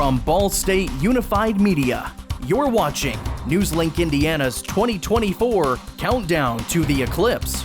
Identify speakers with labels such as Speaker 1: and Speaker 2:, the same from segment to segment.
Speaker 1: from Ball State Unified Media. You're watching NewsLink Indiana's 2024 Countdown to the Eclipse.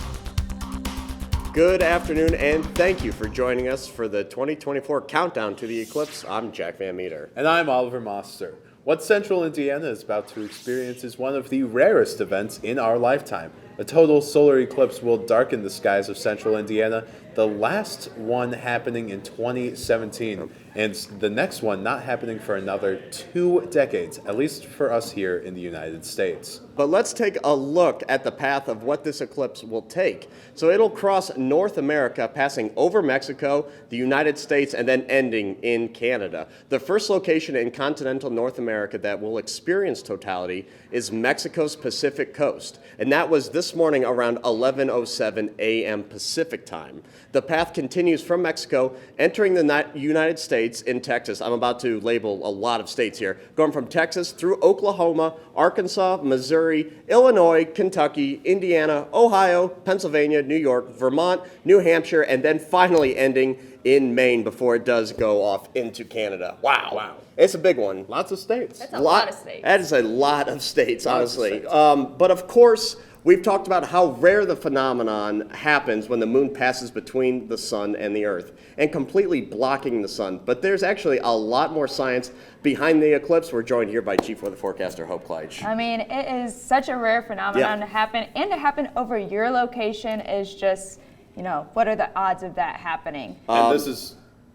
Speaker 2: Good afternoon, and thank you for joining us for the 2024 Countdown to the Eclipse. I'm Jack Van Meter.
Speaker 3: And I'm Oliver Moster. What Central Indiana is about to experience is one of the rarest events in our lifetime. A total solar eclipse will darken the skies of Central Indiana, the last one happening in 2017, and the next one not happening for another 2 decades, at least for us here in the United States.
Speaker 2: But let's take a look at the path of what this eclipse will take. So it'll cross North America, passing over Mexico, the United States, and then ending in Canada. The first location in continental North America that will experience totality is Mexico's Pacific coast, and that was this morning around 11:07 a.m. Pacific time. The path continues from Mexico, entering the United States in Texas. I'm about to label a lot of states here, going from Texas through Oklahoma, Arkansas, Missouri, Illinois, Kentucky, Indiana, Ohio, Pennsylvania, New York, Vermont, New Hampshire, and then finally ending in Maine before it does go off into Canada. Wow. It's a big one.
Speaker 3: Lots of states.
Speaker 4: That's a lot of states.
Speaker 2: That is a lot of states, honestly. But of course, we've talked about how rare the phenomenon happens when the moon passes between the sun and the earth and completely blocking the sun. But there's actually a lot more science behind the eclipse. We're joined here by Chief Weather Forecaster Hope Kleitsch.
Speaker 4: I mean, it is such a rare phenomenon to happen, and to happen over your location is just, what are the odds of that happening?
Speaker 3: And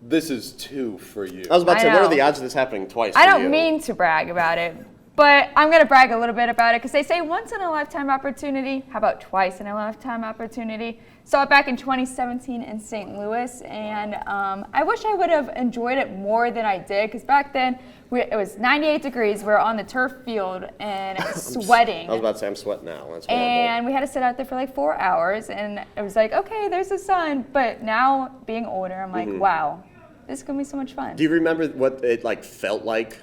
Speaker 3: this is 2 for you.
Speaker 2: I was about to say, what are the odds of this happening twice
Speaker 4: I
Speaker 2: for
Speaker 4: don't
Speaker 2: you?
Speaker 4: mean to brag about it, but I'm going to brag a little bit about it because they say once in a lifetime opportunity. How about twice in a lifetime opportunity? Saw it back in 2017 in St. Louis, and I wish I would have enjoyed it more than I did because back then it was 98 degrees. We were on the turf field and sweating.
Speaker 2: I was about to say, I'm sweating now. That's horrible.
Speaker 4: And we had to sit out there for like 4 hours, and it was like, okay, there's the sun. But now, being older, I'm like, wow, this is going to be so much fun.
Speaker 2: Do you remember what it felt like?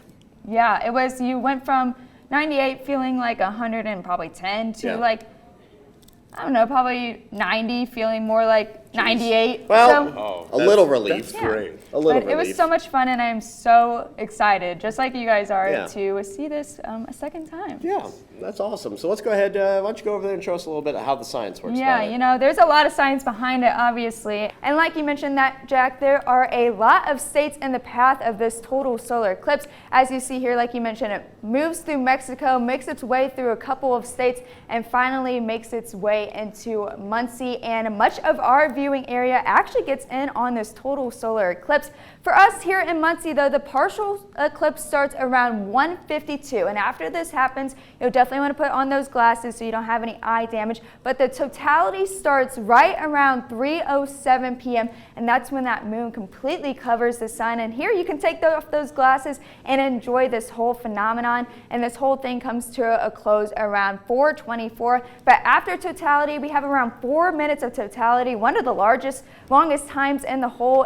Speaker 4: Yeah, it was, you went from 98 feeling like 110 to I don't know, probably 90 feeling more like 98.
Speaker 2: Well, a little relief.
Speaker 3: That's great.
Speaker 2: A little
Speaker 4: But
Speaker 2: relief.
Speaker 4: it was so much fun, and I'm so excited, just like you guys are, to see this a second time.
Speaker 2: Yeah, that's awesome. So let's go ahead. Why don't you go over there and show us a little bit of how the science works?
Speaker 4: Yeah, there's a lot of science behind it, obviously. And like you mentioned that, Jack, there are a lot of states in the path of this total solar eclipse. As you see here, like you mentioned, it moves through Mexico, makes its way through a couple of states, and finally makes its way into Muncie. And much of our viewing area actually gets in on this total solar eclipse. For us here in Muncie, though, the partial eclipse starts around 1:52, and after this happens, you'll definitely want to put on those glasses so you don't have any eye damage. But the totality starts right around 3:07 p.m., and that's when that moon completely covers the sun. And here you can take off those glasses and enjoy this whole phenomenon. And this whole thing comes to a close around 4:24. But after totality, we have around 4 minutes of totality, one of the longest times in the whole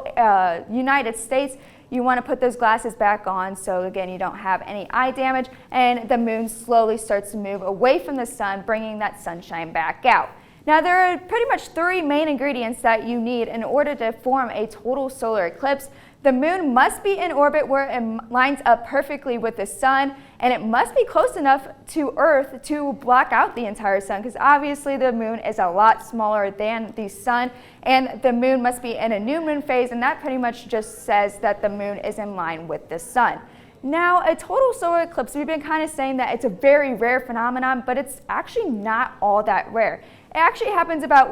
Speaker 4: United States. You want to put those glasses back on so, again, you don't have any eye damage, and the moon slowly starts to move away from the sun, bringing that sunshine back out. Now, there are pretty much 3 main ingredients that you need in order to form a total solar eclipse. The moon must be in orbit where it lines up perfectly with the sun, and it must be close enough to Earth to block out the entire sun, because obviously the moon is a lot smaller than the sun, and the moon must be in a new moon phase, and that pretty much just says that the moon is in line with the sun. Now, a total solar eclipse, we've been kind of saying that it's a very rare phenomenon, but it's actually not all that rare. It actually happens about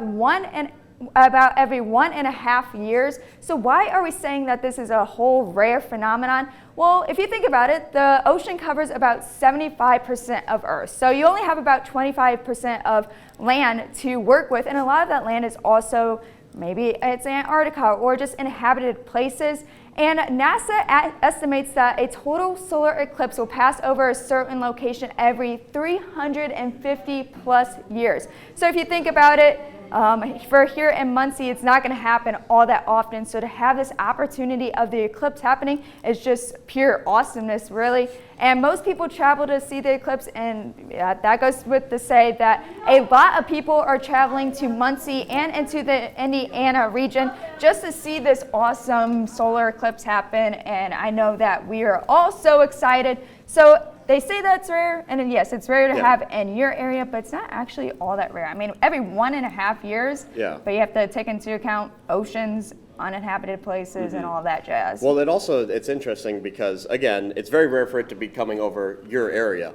Speaker 4: every 1.5 years. So why are we saying that this is a whole rare phenomenon? Well, if you think about it, the ocean covers about 75% of Earth. So you only have about 25% of land to work with, and a lot of that land is also, maybe it's Antarctica or just inhabited places. And NASA estimates that a total solar eclipse will pass over a certain location every 350 plus years. So if you think about it, For here in Muncie, it's not going to happen all that often. So to have this opportunity of the eclipse happening is just pure awesomeness, really. And most people travel to see the eclipse, and that goes with to say that a lot of people are traveling to Muncie and into the Indiana region just to see this awesome solar eclipse happen. And I know that we are all so excited. So they say that's rare, and then yes, it's rare to have in your area, but it's not actually all that rare. I mean, every 1.5 years, but you have to take into account oceans, uninhabited places, and all that jazz.
Speaker 2: Well, it's interesting because, again, it's very rare for it to be coming over your area.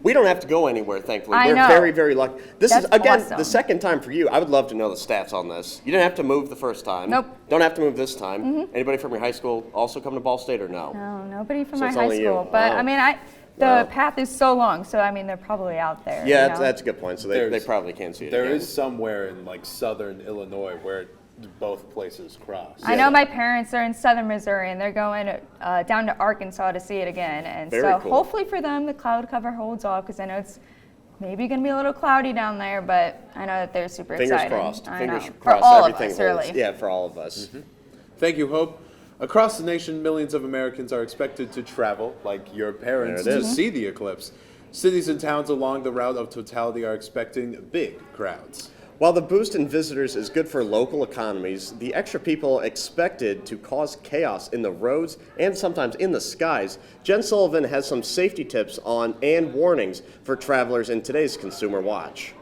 Speaker 2: We don't have to go anywhere, thankfully. We're very, very lucky. This is, again, the second time for you. I would love to know the stats on this. You didn't have to move the first time.
Speaker 4: Nope.
Speaker 2: Don't have to move this time. Anybody from your high school also come to Ball State or no?
Speaker 4: No, nobody from my high school. But, I mean, the path is so long, so I mean, they're probably out there.
Speaker 2: Yeah,
Speaker 4: you know?
Speaker 2: that's a good point. So they probably can't see it.
Speaker 3: There is somewhere in like southern Illinois where both places cross.
Speaker 4: I know my parents are in southern Missouri, and they're going down to Arkansas to see it again. And so hopefully for them, the cloud cover holds off, because I know it's maybe going to be a little cloudy down there, but I know that they're super excited.
Speaker 2: Fingers crossed.
Speaker 4: For all
Speaker 2: everything
Speaker 4: of us, really.
Speaker 2: Yeah, for all of us.
Speaker 3: Thank you, Hope. Across the nation, millions of Americans are expected to travel, like your parents, to see the eclipse. Cities and towns along the route of totality are expecting big crowds.
Speaker 2: While the boost in visitors is good for local economies, the extra people expected to cause chaos in the roads and sometimes in the skies. Jen Sullivan has some safety tips on and warnings for travelers in today's Consumer Watch.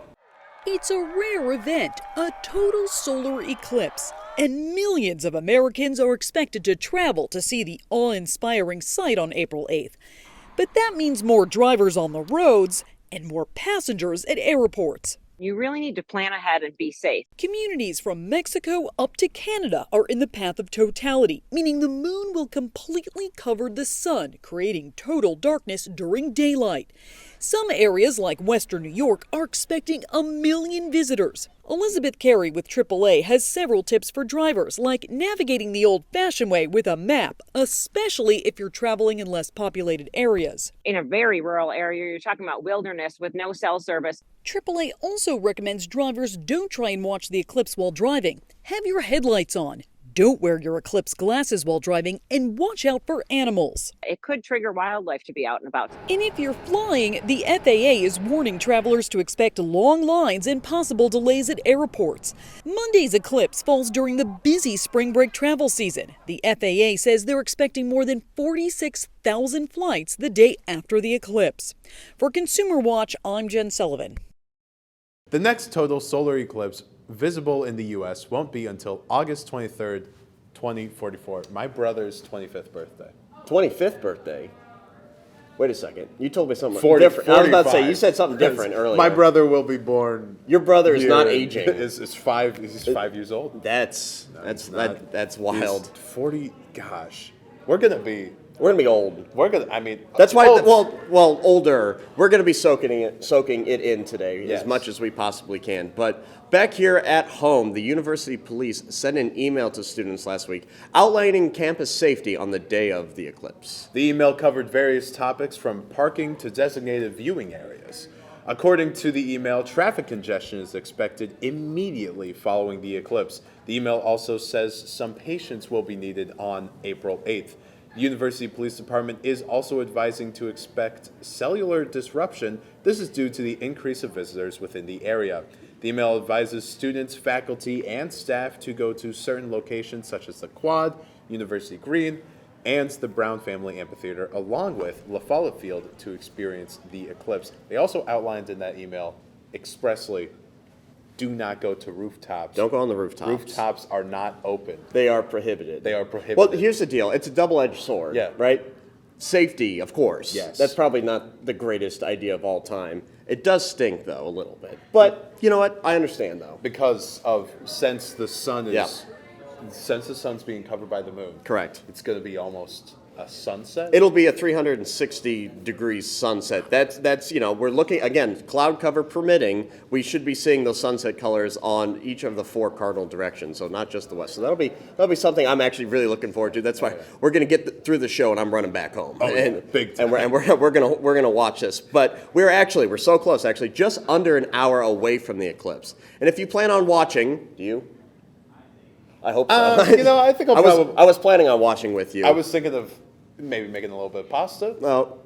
Speaker 5: It's a rare event, a total solar eclipse, and millions of Americans are expected to travel to see the awe-inspiring sight on April 8th. But that means more drivers on the roads and more passengers at airports.
Speaker 6: You really need to plan ahead and be safe.
Speaker 5: Communities from Mexico up to Canada are in the path of totality, meaning the moon will completely cover the sun, creating total darkness during daylight. Some areas like western New York are expecting 1 million visitors. Elizabeth Carey with AAA has several tips for drivers, like navigating the old-fashioned way with a map, especially if you're traveling in less populated areas.
Speaker 6: In a very rural area, you're talking about wilderness with no cell service.
Speaker 5: AAA also recommends drivers don't try and watch the eclipse while driving. Have your headlights on. Don't wear your eclipse glasses while driving, and watch out for animals.
Speaker 6: It could trigger wildlife to be out and about.
Speaker 5: And if you're flying, the FAA is warning travelers to expect long lines and possible delays at airports. Monday's eclipse falls during the busy spring break travel season. The FAA says they're expecting more than 46,000 flights the day after the eclipse. For Consumer Watch, I'm Jen Sullivan.
Speaker 3: The next total solar eclipse visible in the U.S. won't be until August 23rd, 2044, my brother's 25th birthday.
Speaker 2: 25th birthday? Wait a second. You told me something different. I was about to say, you said something different earlier.
Speaker 3: My brother will be born.
Speaker 2: Your brother is not aging.
Speaker 3: He's 5 years old.
Speaker 2: That's wild.
Speaker 3: 40, gosh. We're going to be
Speaker 2: old.
Speaker 3: That's
Speaker 2: why, older. We're going to be soaking it in today as much as we possibly can. But back here at home, the university police sent an email to students last week outlining campus safety on the day of the eclipse.
Speaker 3: The email covered various topics from parking to designated viewing areas. According to the email, traffic congestion is expected immediately following the eclipse. The email also says some patience will be needed on April 8th. The University Police Department is also advising to expect cellular disruption. This is due to the increase of visitors within the area. The email advises students, faculty, and staff to go to certain locations such as the Quad, University Green, and the Brown Family Amphitheater, along with La Follette Field, to experience the eclipse. They also outlined in that email expressly, do not go to rooftops.
Speaker 2: Don't go on the rooftops.
Speaker 3: Rooftops are not open.
Speaker 2: They are prohibited.
Speaker 3: Well,
Speaker 2: here's the deal. It's a double-edged sword, right? Safety, of course.
Speaker 3: Yes.
Speaker 2: That's probably not the greatest idea of all time. It does stink, though, a little bit. But you know what? I understand, though.
Speaker 3: Because since the sun's being covered by the moon.
Speaker 2: Correct.
Speaker 3: It's going to be almost A sunset?
Speaker 2: It'll be a 360 degrees sunset. That's we're looking, again, cloud cover permitting, we should be seeing those sunset colors on each of the 4 cardinal directions, so not just the west. So that'll be something I'm actually really looking forward to. That's why we're going to get through the show and I'm running back home.
Speaker 3: Oh, and, big time.
Speaker 2: And we're going to watch this. But we're so close, actually, just under an hour away from the eclipse. And if you plan on watching, do you? I hope so.
Speaker 3: I think
Speaker 2: I was planning on watching with you.
Speaker 3: I was thinking of maybe making a little bit of pasta.
Speaker 2: Well,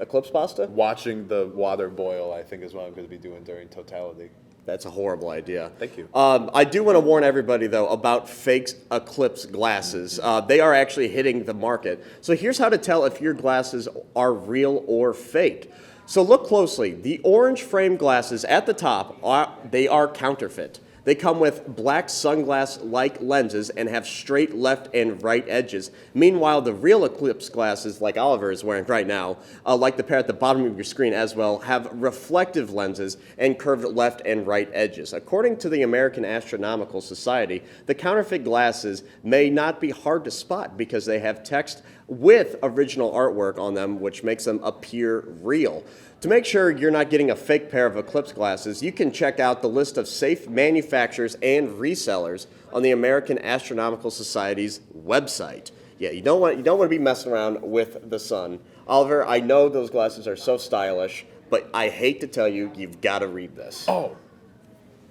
Speaker 2: eclipse pasta?
Speaker 3: Watching the water boil, I think, is what I'm going to be doing during totality.
Speaker 2: That's a horrible idea.
Speaker 3: Thank you.
Speaker 2: I do want to warn everybody, though, about fake Eclipse glasses. They are actually hitting the market. So here's how to tell if your glasses are real or fake. So look closely. The orange frame glasses at the top, they are counterfeit. They come with black sunglass-like lenses and have straight left and right edges. Meanwhile, the real Eclipse glasses, like Oliver is wearing right now, like the pair at the bottom of your screen as well, have reflective lenses and curved left and right edges. According to the American Astronomical Society, the counterfeit glasses may not be hard to spot because they have text with original artwork on them, which makes them appear real. To make sure you're not getting a fake pair of Eclipse glasses, you can check out the list of safe manufacturers and resellers on the American Astronomical Society's website. Yeah, you don't want to be messing around with the sun. Oliver, I know those glasses are so stylish, but I hate to tell you, you've got to read this.
Speaker 3: Oh.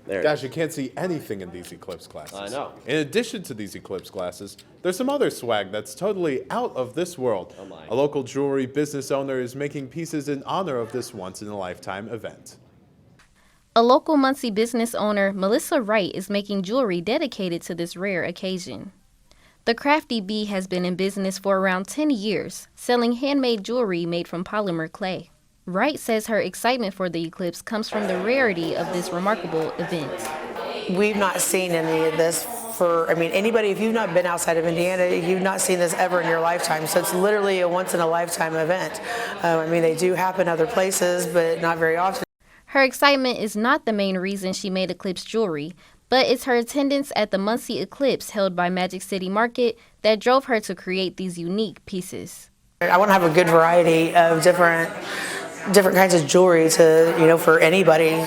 Speaker 2: There.
Speaker 3: Gosh, you can't see anything in these Eclipse glasses.
Speaker 2: I know.
Speaker 3: In addition to these Eclipse glasses, there's some other swag that's totally out of this world.
Speaker 2: Oh my.
Speaker 3: A local jewelry business owner is making pieces in honor of this once-in-a-lifetime event.
Speaker 7: A local Muncie business owner, Melissa Wright, is making jewelry dedicated to this rare occasion. The Crafty Bee has been in business for around 10 years, selling handmade jewelry made from polymer clay. Wright says her excitement for the eclipse comes from the rarity of this remarkable event.
Speaker 8: We've not seen any of this anybody, if you've not been outside of Indiana, you've not seen this ever in your lifetime. So it's literally a once-in-a-lifetime event. They do happen other places, but not very often.
Speaker 7: Her excitement is not the main reason she made Eclipse jewelry, but it's her attendance at the Muncie Eclipse held by Magic City Market that drove her to create these unique pieces.
Speaker 8: I want to have a good variety of different kinds of jewelry for anybody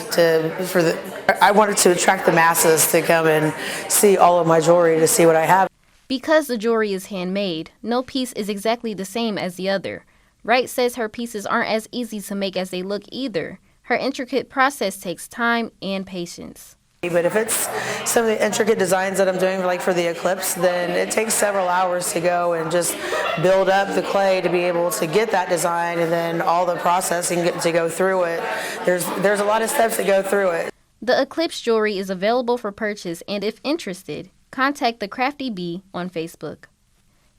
Speaker 8: I wanted to attract the masses to come and see all of my jewelry, to see what I have.
Speaker 7: Because the jewelry is handmade, no piece is exactly the same as the other. Wright says her pieces aren't as easy to make as they look either. Her intricate process takes time and patience.
Speaker 8: But if it's some of the intricate designs that I'm doing, like for the Eclipse, then it takes several hours to go and just build up the clay to be able to get that design, and then all the processing to go through it. There's a lot of steps that go through it.
Speaker 7: The Eclipse jewelry is available for purchase, and if interested, contact the Crafty Bee on Facebook.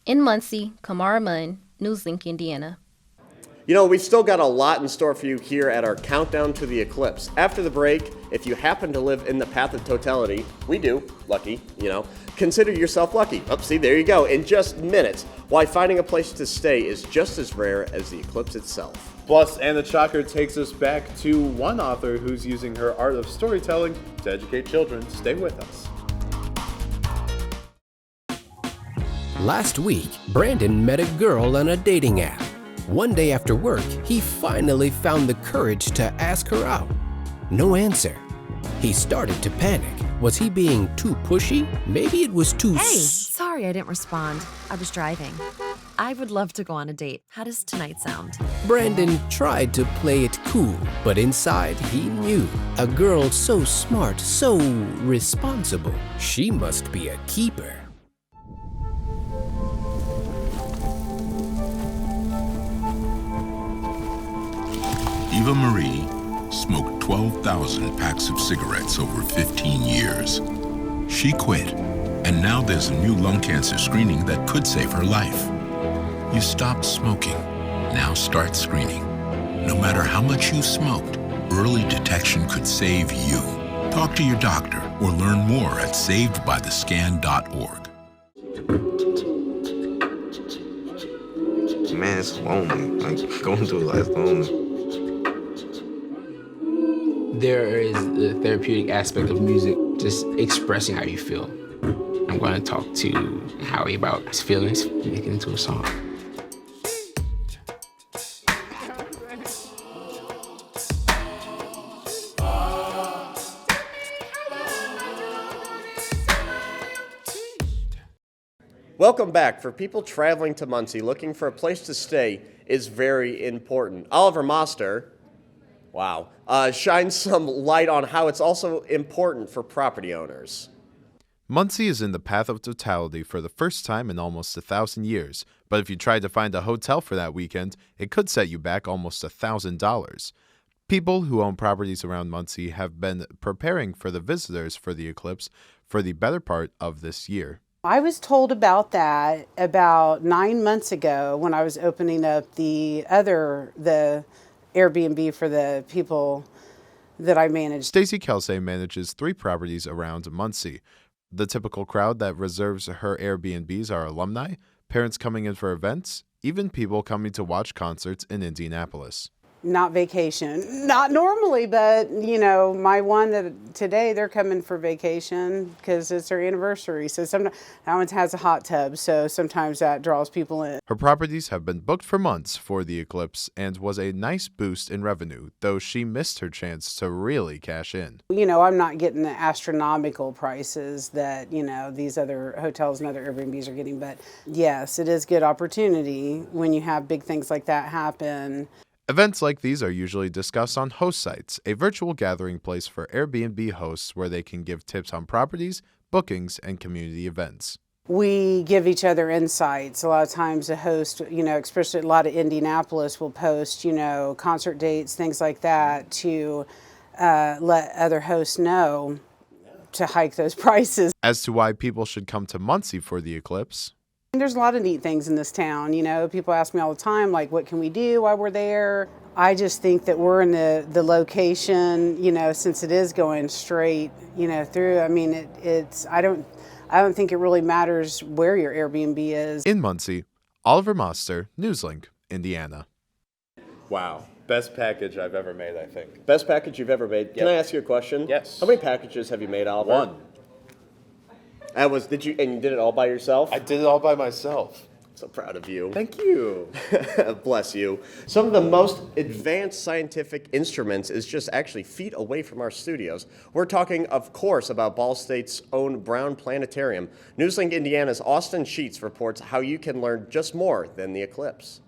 Speaker 7: In Muncie, Kamara Munn, NewsLink, Indiana.
Speaker 2: We've still got a lot in store for you here at our countdown to the eclipse. After the break, if you happen to live in the path of totality, we do, lucky, consider yourself lucky. Oh, see, there you go. In just minutes, why finding a place to stay is just as rare as the eclipse itself.
Speaker 3: Plus, Anna Chalker takes us back to one author who's using her art of storytelling to educate children. Stay with us.
Speaker 9: Last week, Brandon met a girl on a dating app. One day after work, he finally found the courage to ask her out. No answer. He started to panic. Was he being too pushy? Maybe it was too
Speaker 10: Sorry I didn't respond. I was driving. I would love to go on a date. How does tonight sound?
Speaker 9: Brandon tried to play it cool, but inside he knew. A girl so smart, so responsible. She must be a keeper.
Speaker 11: Eva Marie smoked 12,000 packs of cigarettes over 15 years. She quit, and now there's a new lung cancer screening that could save her life. You stopped smoking. Now start screening. No matter how much you smoked, early detection could save you. Talk to your doctor or learn more at savedbythescan.org.
Speaker 12: Man, it's lonely. Going through life lonely.
Speaker 13: There is the therapeutic aspect of music, just expressing how you feel. I'm going to talk to Howie about his feelings, make it into a song.
Speaker 2: Welcome back. For people traveling to Muncie, looking for a place to stay is very important. Oliver Moster, wow, shines some light on how it's also important for property owners.
Speaker 3: Muncie is in the path of totality for the first time in almost 1,000 years, but if you tried to find a hotel for that weekend, it could set you back almost $1,000. People who own properties around Muncie have been preparing for the visitors for the eclipse for the better part of this year.
Speaker 14: I was told about that about 9 months ago when I was opening up the Airbnb for the people that I manage.
Speaker 3: Stacy Kelsey manages 3 properties around Muncie. The typical crowd that reserves her Airbnbs are alumni, parents coming in for events, even people coming to watch concerts in Indianapolis.
Speaker 14: Not vacation, not normally, but you know, my one that today they're coming for vacation because it's their anniversary. So sometimes that one has a hot tub, so sometimes that draws people in.
Speaker 3: Her properties have been booked for months for the eclipse and was a nice boost in revenue, though she missed her chance to really cash in.
Speaker 14: You know, I'm not getting the astronomical prices that, you know, these other hotels and other Airbnbs are getting, but yes, it is good opportunity when you have big things like that happen.
Speaker 3: Events like these are usually discussed on host sites, a virtual gathering place for Airbnb hosts where they can give tips on properties, bookings, and community events.
Speaker 14: We give each other insights. A lot of times a host, you know, especially a lot of Indianapolis will post, you know, concert dates, things like that to let other hosts know to hike those prices.
Speaker 3: As to why people should come to Muncie for the eclipse,
Speaker 14: there's a lot of neat things in this town. You know, people ask me all the time, like, what can we do while we're there? I just think that we're in the location, you know, since it is going straight, you know, through. I mean, I don't think it really matters where your Airbnb is.
Speaker 3: In Muncie, Oliver Moster, NewsLink, Indiana. Wow. Best package I've ever made, I think.
Speaker 2: Best package you've ever made? Yep. Can I ask you a question?
Speaker 3: Yes.
Speaker 2: How many packages have you made, Oliver?
Speaker 3: 1.
Speaker 2: And you did it all by yourself?
Speaker 3: I did it all by myself.
Speaker 2: So proud of you.
Speaker 3: Thank you.
Speaker 2: Bless you. Some of the most advanced scientific instruments is just actually feet away from our studios. We're talking, of course, about Ball State's own Brown Planetarium. NewsLink Indiana's Austin Sheets reports how you can learn just more than the eclipse.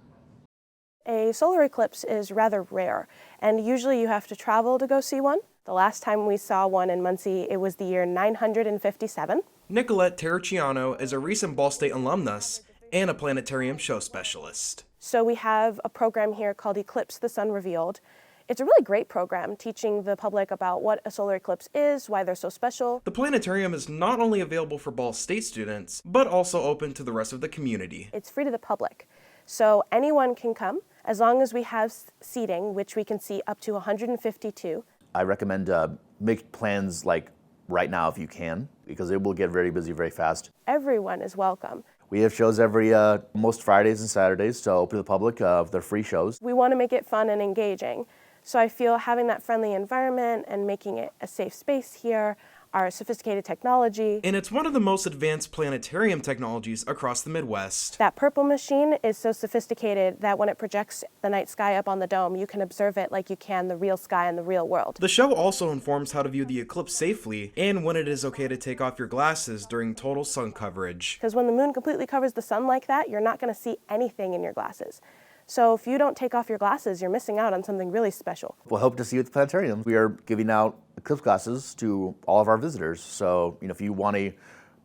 Speaker 15: A solar eclipse is rather rare, and usually you have to travel to go see one. The last time we saw one in Muncie, it was the year 957.
Speaker 1: Nicolette Terracciano is a recent Ball State alumnus and a planetarium show specialist.
Speaker 15: So we have a program here called Eclipse, the Sun Revealed. It's a really great program teaching the public about what a solar eclipse is, why they're so special.
Speaker 1: The planetarium is not only available for Ball State students, but also open to the rest of the community.
Speaker 15: It's free to the public, so anyone can come as long as we have seating, which we can see up to 152.
Speaker 16: I recommend make plans like right now if you can, because it will get very busy very fast.
Speaker 15: Everyone is welcome.
Speaker 16: We have shows every most Fridays and Saturdays to open to the public. They're free shows.
Speaker 15: We want to make it fun and engaging. So I feel having that friendly environment and making it a safe space here, our sophisticated technology.
Speaker 1: And it's one of the most advanced planetarium technologies across the Midwest.
Speaker 15: That purple machine is so sophisticated that when it projects the night sky up on the dome, you can observe it like you can the real sky in the real world.
Speaker 1: The show also informs how to view the eclipse safely and when it is okay to take off your glasses during total sun coverage.
Speaker 15: Because when the moon completely covers the sun like that, you're not going to see anything in your glasses. So if you don't take off your glasses, you're missing out on something really special.
Speaker 16: We'll hope to see you at the planetarium. We are giving out eclipse glasses to all of our visitors. So, you know, if you want a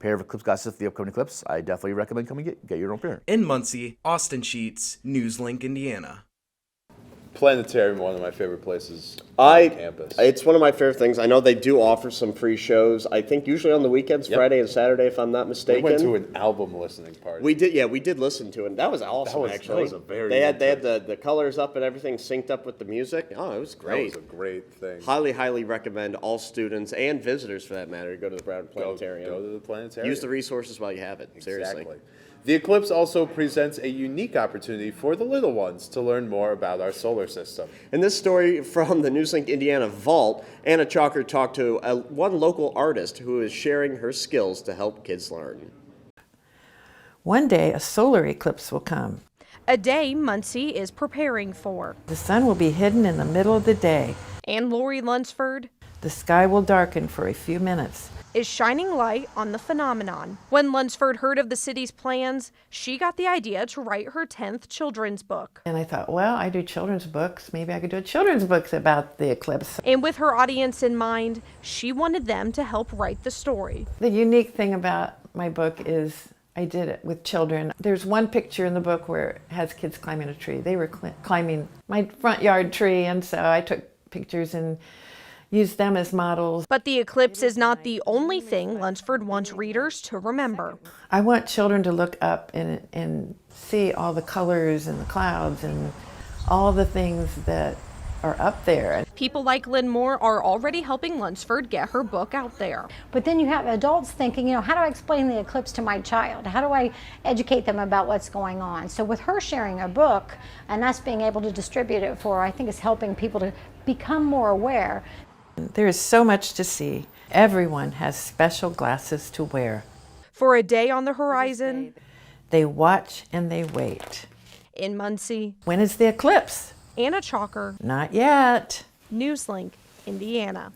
Speaker 16: pair of eclipse glasses for the upcoming eclipse, I definitely recommend coming get your own pair.
Speaker 1: In Muncie, Austin Sheets, NewsLink, Indiana.
Speaker 3: Planetarium, one of my favorite places on campus.
Speaker 2: It's one of my favorite things. I know they do offer some free shows. I think usually on the weekends, Friday and Saturday, if I'm not mistaken.
Speaker 3: We went to an album listening party.
Speaker 2: We did, yeah, we did listen to it. That was awesome, actually.
Speaker 3: That was a very
Speaker 2: They had the colors up and everything synced up with the music. Oh, it was great.
Speaker 3: That was a great thing.
Speaker 2: Highly recommend all students and visitors, for that matter, to go to the Brown Planetarium.
Speaker 3: Go to the planetarium.
Speaker 2: Use the resources while you have it. Seriously.
Speaker 3: Exactly. The eclipse also presents a unique opportunity for the little ones to learn more about our solar system.
Speaker 2: In this story from the NewsLink Indiana Vault, Anna Chalker talked to one local artist who is sharing her skills to help kids learn.
Speaker 17: One day, a solar eclipse will come.
Speaker 18: A day Muncie is preparing for.
Speaker 17: The sun will be hidden in the middle of the day.
Speaker 18: And Lori Lunsford.
Speaker 17: The sky will darken for a few minutes.
Speaker 18: is shining light on the phenomenon. When Lunsford heard of the city's plans, she got the idea to write her 10th children's book.
Speaker 17: And I thought, well, I do children's books. Maybe I could do a children's book about the eclipse.
Speaker 18: And with her audience in mind, she wanted them to help write the story.
Speaker 17: The unique thing about my book is I did it with children. There's one picture in the book where it has kids climbing a tree. They were climbing my front yard tree, and so I took pictures and used them as models.
Speaker 18: But the eclipse is not the only thing Lunsford wants readers to remember.
Speaker 17: I want children to look up and see all the colors and the clouds and all the things that are up there.
Speaker 18: People like Lynn Moore are already helping Lunsford get her book out there.
Speaker 19: But then you have adults thinking, how do I explain the eclipse to my child? How do I educate them about what's going on? So with her sharing a book and us being able to distribute it for her, I think is helping people to become more aware.
Speaker 17: There is so much to see. Everyone has special glasses to wear.
Speaker 18: For a day on the horizon,
Speaker 17: they watch and they wait.
Speaker 18: In Muncie.
Speaker 17: When is the eclipse?
Speaker 18: Anna Chalker.
Speaker 17: Not yet.
Speaker 18: NewsLink, Indiana.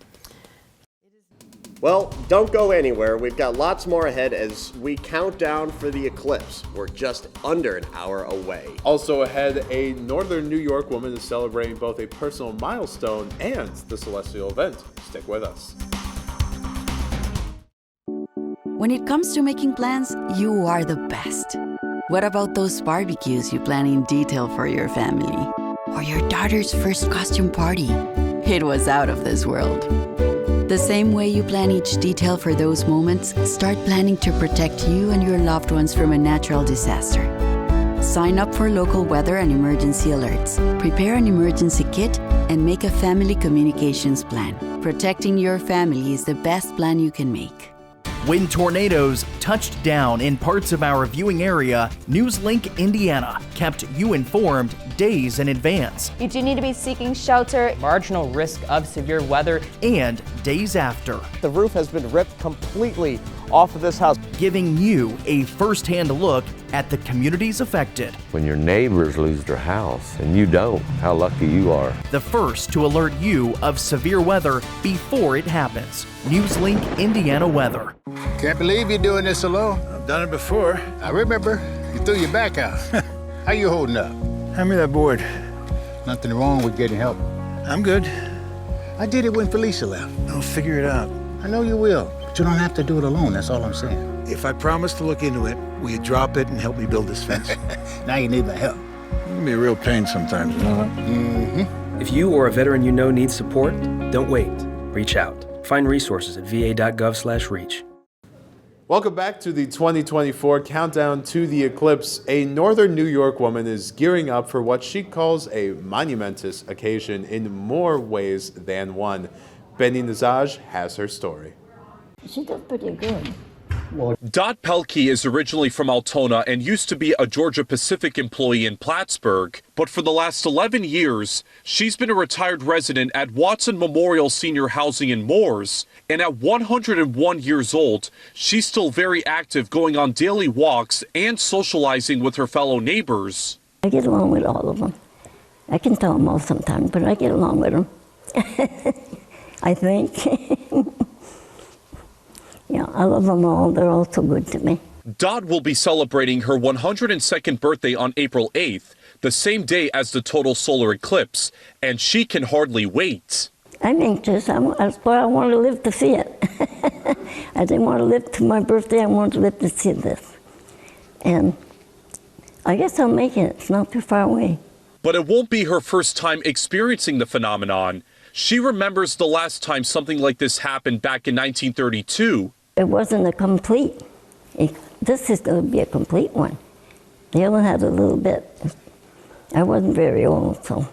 Speaker 2: Well, don't go anywhere. We've got lots more ahead as we count down for the eclipse. We're just under an hour away.
Speaker 3: Also ahead, a northern New York woman is celebrating both a personal milestone and the celestial event. Stick with us.
Speaker 20: When it comes to making plans, you are the best. What about those barbecues you plan in detail for your family? Or your daughter's first costume party? It was out of this world. The same way you plan each detail for those moments, start planning to protect you and your loved ones from a natural disaster. Sign up for local weather and emergency alerts. Prepare an emergency kit and make a family communications plan. Protecting your family is the best plan you can make.
Speaker 1: When tornadoes touched down in parts of our viewing area, NewsLink Indiana kept you informed days in advance.
Speaker 4: You do need to be seeking shelter.
Speaker 21: Marginal risk of severe weather.
Speaker 1: And days after.
Speaker 22: The roof has been ripped completely off of this house,
Speaker 1: giving you a first-hand look at the communities affected.
Speaker 23: When your neighbors lose their house and you don't, how lucky you are.
Speaker 1: The first to alert you of severe weather before it happens. NewsLink Indiana Weather.
Speaker 24: Can't believe you're doing this alone. I've done it before. I remember you threw your back out. How you holding up? Hand me that board. Nothing wrong with getting help. I'm good. I did it when Felicia left. I'll figure it out. I know you will, but you don't have to do it alone. That's all I'm saying. If I promise to look into it, will you drop it and help me build this fence? Now you need my help. It can be a real pain sometimes, you know that?
Speaker 25: Mm-hmm. If you or a veteran you know needs support, don't wait. Reach out. Find resources at va.gov/reach.
Speaker 3: Welcome back to the 2024 Countdown to the Eclipse. A northern New York woman is gearing up for what she calls a monumentous occasion in more ways than one. Benny Nazaj has her story.
Speaker 26: She does pretty good.
Speaker 27: Dot Pelkey is originally from Altona and used to be a Georgia Pacific employee in Plattsburgh. But for the last 11 years, she's been a retired resident at Watson Memorial Senior Housing in Moores. And at 101 years old, she's still very active, going on daily walks and socializing with her fellow neighbors.
Speaker 26: I get along with all of them. I can tell them off sometimes, but I get along with them. I think. Yeah, I love them all. They're all so good to me.
Speaker 27: Dot will be celebrating her 102nd birthday on April 8th, the same day as the total solar eclipse, and she can hardly wait.
Speaker 26: I'm anxious. That's why I want to live to see it. I didn't want to live to my birthday. I want to live to see this. And I guess I'll make it. It's not too far away.
Speaker 27: But it won't be her first time experiencing the phenomenon. She remembers the last time something like this happened back in 1932.
Speaker 26: It wasn't a complete. This is going to be a complete one. The other had a little bit. I wasn't very old, so.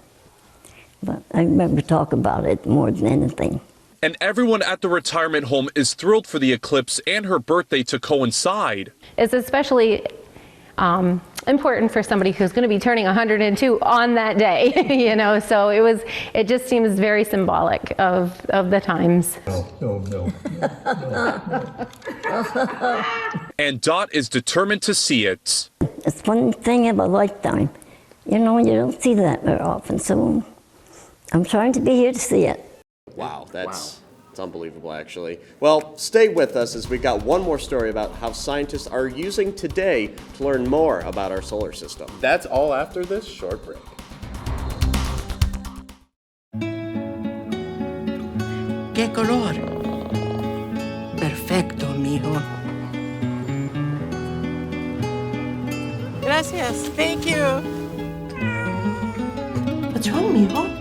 Speaker 26: But I remember talking about it more than anything.
Speaker 27: And everyone at the retirement home is thrilled for the eclipse and her birthday to coincide.
Speaker 28: It's especially important for somebody who's going to be turning 102 on that day, you know, so it just seems very symbolic of the times.
Speaker 26: No.
Speaker 27: And Dot is determined to see it.
Speaker 26: It's one thing of a lifetime. You know, you don't see that very often, so I'm trying to be here to see it.
Speaker 2: Wow, that's It's unbelievable, actually. Well, stay with us as we got one more story about how scientists are using today to learn more about our solar system.
Speaker 3: That's all after this short break.
Speaker 5: ¿Qué color? Perfecto, mijo.
Speaker 6: Gracias. Thank you.
Speaker 5: What's wrong, mijo?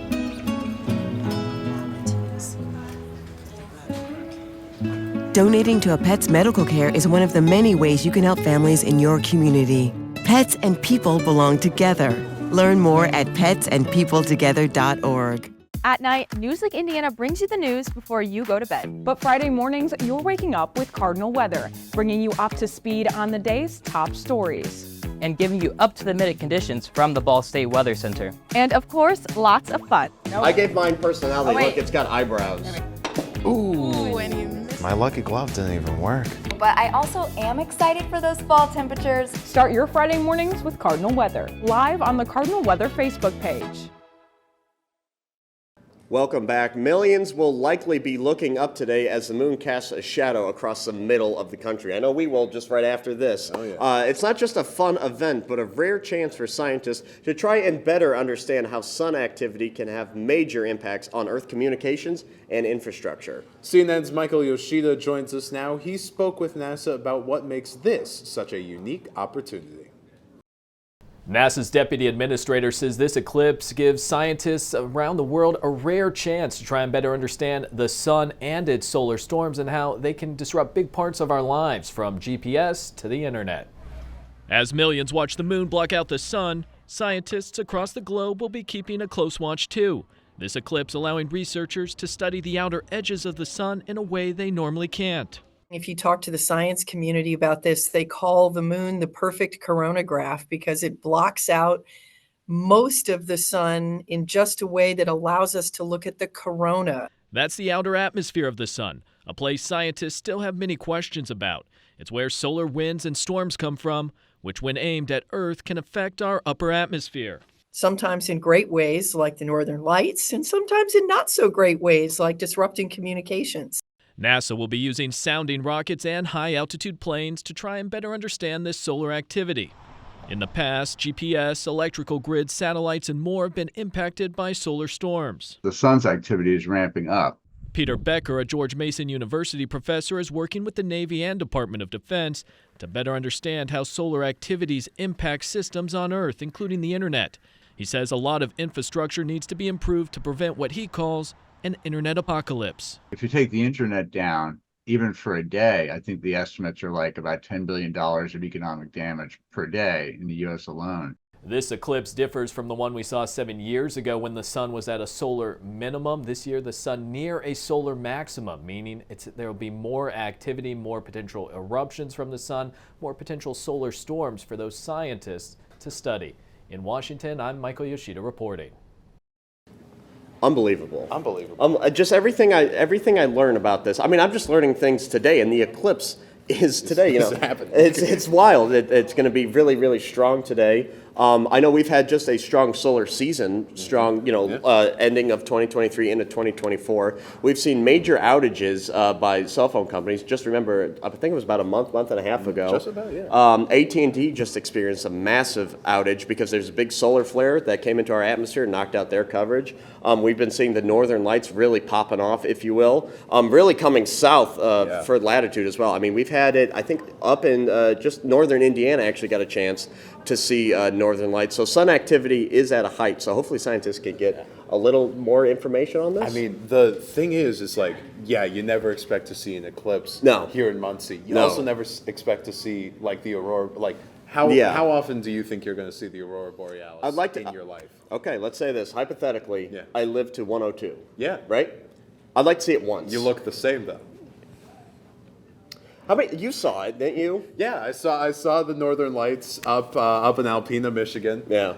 Speaker 6: Donating to a pet's medical care is one of the many ways you can help families in your community. Pets and people belong together. Learn more at petsandpeopletogether.org.
Speaker 7: At night, NewsLink Indiana brings you the news before you go to bed.
Speaker 8: But Friday mornings, you're waking up with Cardinal Weather, bringing you up to speed on the day's top stories.
Speaker 21: And giving you up-to-the-minute conditions from the Ball State Weather Center.
Speaker 7: And of course, lots of fun.
Speaker 2: I gave mine personality. Look, it's got eyebrows.
Speaker 21: Ooh.
Speaker 9: My lucky glove didn't even work.
Speaker 7: But I also am excited for those fall temperatures.
Speaker 8: Start your Friday mornings with Cardinal Weather, live on the Cardinal Weather Facebook page.
Speaker 2: Welcome back. Millions will likely be looking up today as the moon casts a shadow across the middle of the country. I know we will just right after this.
Speaker 3: Oh, yeah.
Speaker 2: It's not just a fun event, but a rare chance for scientists to try and better understand how sun activity can have major impacts on Earth communications and infrastructure.
Speaker 3: CNN's Michael Yoshida joins us now. He spoke with NASA about what makes this such a unique opportunity.
Speaker 10: NASA's deputy administrator says this eclipse gives scientists around the world a rare chance to try and better understand the sun and its solar storms and how they can disrupt big parts of our lives, from GPS to the internet.
Speaker 11: As millions watch the moon block out the sun, scientists across the globe will be keeping a close watch too. This eclipse allowing researchers to study the outer edges of the sun in a way they normally can't.
Speaker 12: If you talk to the science community about this, they call the moon the perfect coronagraph because it blocks out most of the sun in just a way that allows us to look at the corona.
Speaker 11: That's the outer atmosphere of the sun, a place scientists still have many questions about. It's where solar winds and storms come from, which when aimed at Earth can affect our upper atmosphere.
Speaker 12: Sometimes in great ways like the northern lights, and sometimes in not so great ways like disrupting communications.
Speaker 11: NASA will be using sounding rockets and high-altitude planes to try and better understand this solar activity. In the past, GPS, electrical grids, satellites, and more have been impacted by solar storms.
Speaker 29: The sun's activity is ramping up.
Speaker 11: Peter Becker, a George Mason University professor, is working with the Navy and Department of Defense to better understand how solar activities impact systems on Earth, including the internet. He says a lot of infrastructure needs to be improved to prevent what he calls an internet apocalypse.
Speaker 29: If you take the internet down, even for a day, I think the estimates are like about $10 billion of economic damage per day in the U.S. alone.
Speaker 10: This eclipse differs from the one we saw 7 years ago when the sun was at a solar minimum. This year, the sun near a solar maximum, meaning there will be more activity, more potential eruptions from the sun, more potential solar storms for those scientists to study. In Washington, I'm Michael Yoshida reporting.
Speaker 2: Unbelievable.
Speaker 3: Unbelievable.
Speaker 2: Just everything I learn about this. I mean, I'm just learning things today, and the eclipse is today. You know, it's wild. It's going to be really, really strong today. I know we've had just a strong solar season, strong, ending of 2023 into 2024. We've seen major outages by cell phone companies. Just remember, I think it was about a month and a half ago.
Speaker 3: Just about, yeah.
Speaker 2: AT&T just experienced a massive outage because there's a big solar flare that came into our atmosphere and knocked out their coverage. We've been seeing the northern lights really popping off, if you will, really coming south for latitude as well. I mean, we've had it, I think, up in just northern Indiana actually got a chance to see northern lights. So sun activity is at a height. So hopefully scientists can get a little more information on this.
Speaker 3: I mean, the thing is like, yeah, you never expect to see an eclipse here in Muncie. You also never expect to see like the aurora. Like, how often do you think you're going to see the aurora borealis in your life?
Speaker 2: Okay, let's say this. Hypothetically, I live to 102.
Speaker 3: Yeah.
Speaker 2: Right? I'd like to see it once.
Speaker 3: You look the same, though.
Speaker 2: How about you saw it, didn't you?
Speaker 3: Yeah, I saw the northern lights up in Alpena, Michigan.
Speaker 2: Yeah.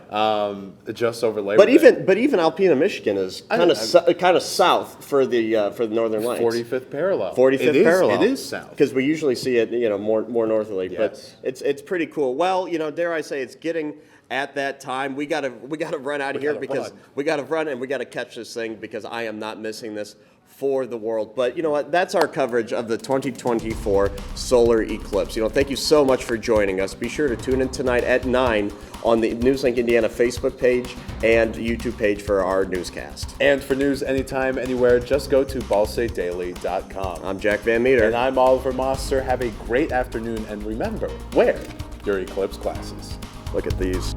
Speaker 3: Just over Labor Day.
Speaker 2: But even Alpena, Michigan is kind of south for the northern lights.
Speaker 3: 45th parallel.
Speaker 2: 45th parallel.
Speaker 3: It is south
Speaker 2: because we usually see it more northerly.
Speaker 3: Yes.
Speaker 2: But it's pretty cool. Well, dare I say, it's getting at that time. We gotta run out of here because we gotta run and we gotta catch this thing because I am not missing this for the world. But you know what? That's our coverage of the 2024 solar eclipse. Thank you so much for joining us. Be sure to tune in tonight at 9 on the NewsLink Indiana Facebook page and YouTube page for our newscast.
Speaker 3: And for news anytime, anywhere, just go to ballstatedaily.com.
Speaker 2: I'm Jack Van Meter.
Speaker 3: And I'm Oliver Moster. Have a great afternoon, and remember, wear your Eclipse glasses.
Speaker 2: Look at these.